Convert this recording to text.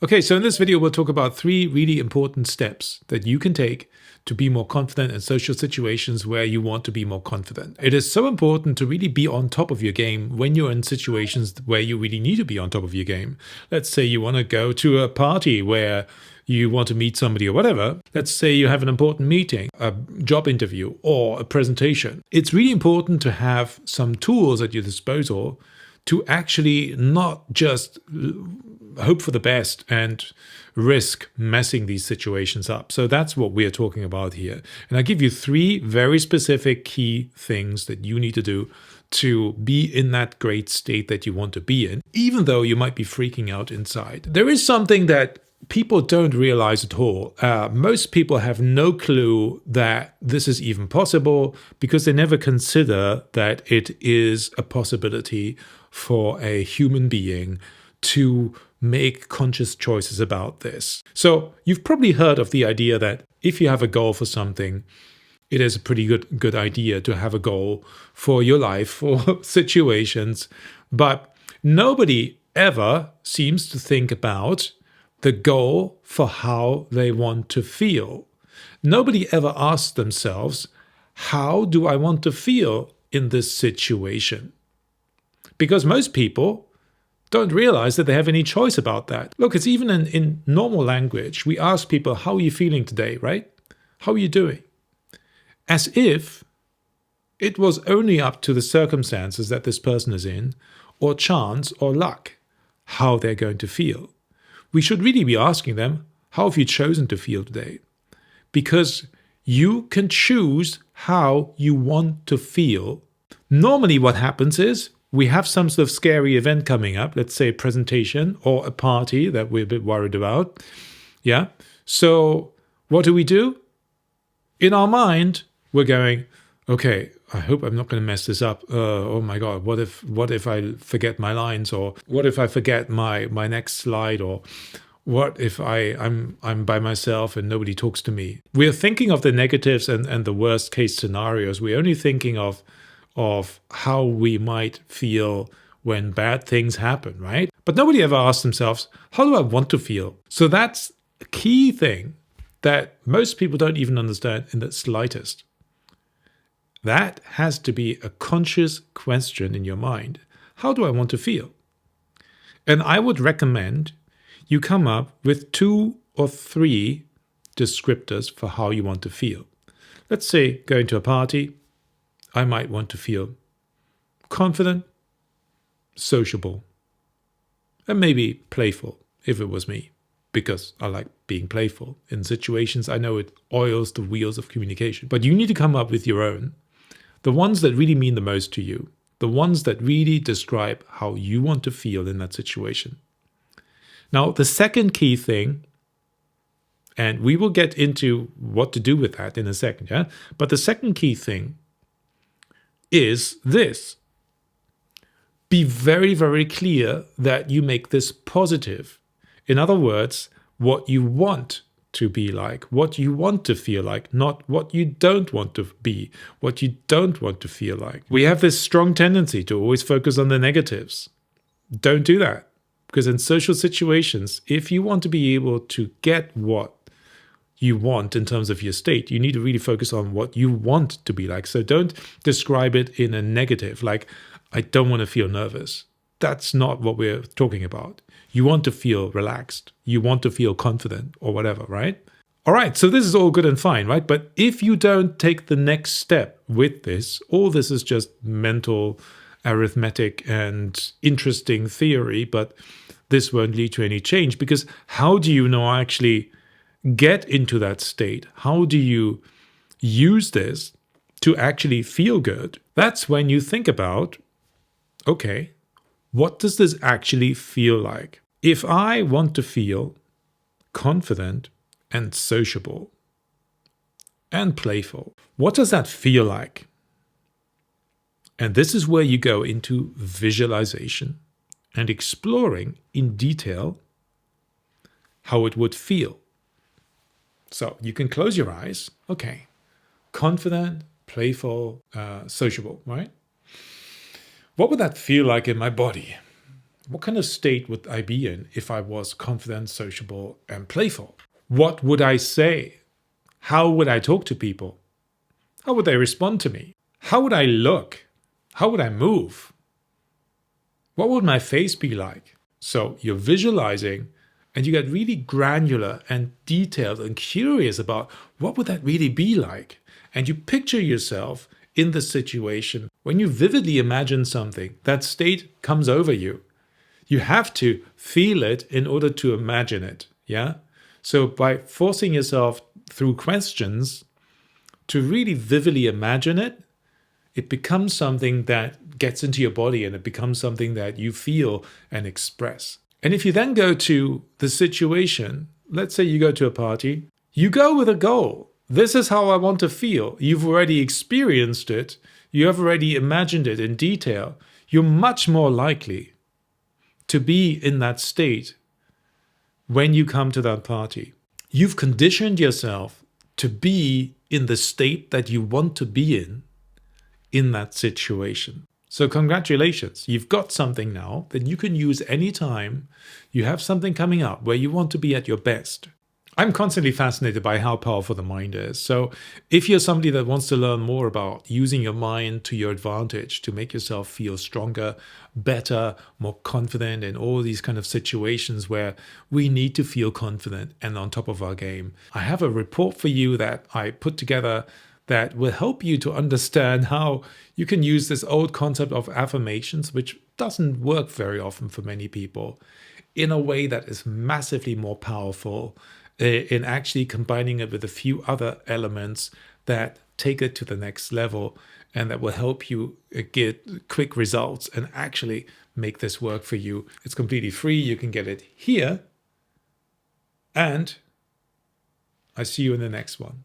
Okay, so in this video, we'll talk about 3 really important steps that you can take to be more confident in social situations where you want to be more confident. It is so important to really be on top of your game when you're in situations where you really need to be on top of your game. Let's say you want to go to a party where you want to meet somebody or whatever. Let's say you have an important meeting, a job interview, or a presentation. It's really important to have some tools at your disposal to actually not just hope for the best and risk messing these situations up. So that's what we're talking about here. And I give you 3 very specific key things that you need to do to be in that great state that you want to be in, even though you might be freaking out inside. There is something that people don't realize at all. Most people have no clue that this is even possible because they never consider that it is a possibility for a human being to make conscious choices about this. So you've probably heard of the idea that if you have a goal for something, it is a pretty good idea to have a goal for your life, for situations. But nobody ever seems to think about the goal for how they want to feel. Nobody ever asks themselves, how do I want to feel in this situation? Because most people don't realize that they have any choice about that. Look, it's even in normal language. We ask people, how are you feeling today, right? How are you doing? As if it was only up to the circumstances that this person is in, or chance or luck, how they're going to feel. We should really be asking them, how have you chosen to feel today? Because you can choose how you want to feel. Normally what happens is we have some sort of scary event coming up, let's say a presentation or a party that we're a bit worried about. Yeah. So what do? In our mind, we're going, okay, I hope I'm not going to mess this up. Oh my God, what if I forget my lines, or what if I forget my next slide, or what if I'm by myself and nobody talks to me? We're thinking of the negatives and the worst case scenarios. We're only thinking of how we might feel when bad things happen, right? But nobody ever asks themselves, how do I want to feel? So that's a key thing that most people don't even understand in the slightest. That has to be a conscious question in your mind. How do I want to feel? And I would recommend you come up with 2 or 3 descriptors for how you want to feel. Let's say going to a party, I might want to feel confident, sociable, and maybe playful if it was me, because I like being playful in situations. I know it oils the wheels of communication, but you need to come up with your own. The ones that really mean the most to you, the ones that really describe how you want to feel in that situation. Now, the second key thing, and we will get into what to do with that in a second, yeah? But the second key thing is this. Be very, very clear that you make this positive. In other words, what you want to be like, what you want to feel like, not what you don't want to be, what you don't want to feel like. We have this strong tendency to always focus on the negatives. Don't do that. Because in social situations, if you want to be able to get what you want in terms of your state, you need to really focus on what you want to be like. So don't describe it in a negative, like, I don't want to feel nervous. That's not what we're talking about. You want to feel relaxed. You want to feel confident or whatever, right? All right, so this is all good and fine, right? But if you don't take the next step with this, all this is just mental arithmetic and interesting theory, but this won't lead to any change, because how do you know actually get into that state? How do you use this to actually feel good? That's when you think about, okay, what does this actually feel like? If I want to feel confident and sociable and playful, what does that feel like? And this is where you go into visualization and exploring in detail how it would feel. So you can close your eyes. Okay, confident, playful, sociable, right? What would that feel like in my body? What kind of state would I be in if I was confident, sociable, and playful? What would I say? How would I talk to people? How would they respond to me? How would I look? How would I move? What would my face be like? So you're visualizing and you get really granular and detailed and curious about what would that really be like. And you picture yourself in the situation. When you vividly imagine something, that state comes over you. You have to feel it in order to imagine it. Yeah. So by forcing yourself through questions to really vividly imagine it, it becomes something that gets into your body and it becomes something that you feel and express. And if you then go to the situation, let's say you go to a party, you go with a goal. This is how I want to feel. You've already experienced it. You have already imagined it in detail. You're much more likely to be in that state when you come to that party. You've conditioned yourself to be in the state that you want to be in that situation. So congratulations, you've got something now that you can use anytime you have something coming up where you want to be at your best. I'm constantly fascinated by how powerful the mind is. So if you're somebody that wants to learn more about using your mind to your advantage to make yourself feel stronger, better, more confident in all these kind of situations where we need to feel confident and on top of our game, I have a report for you that I put together that will help you to understand how you can use this old concept of affirmations, which doesn't work very often for many people, in a way that is massively more powerful in actually combining it with a few other elements that take it to the next level and that will help you get quick results and actually make this work for you. It's completely free. You can get it here. And I see you in the next one.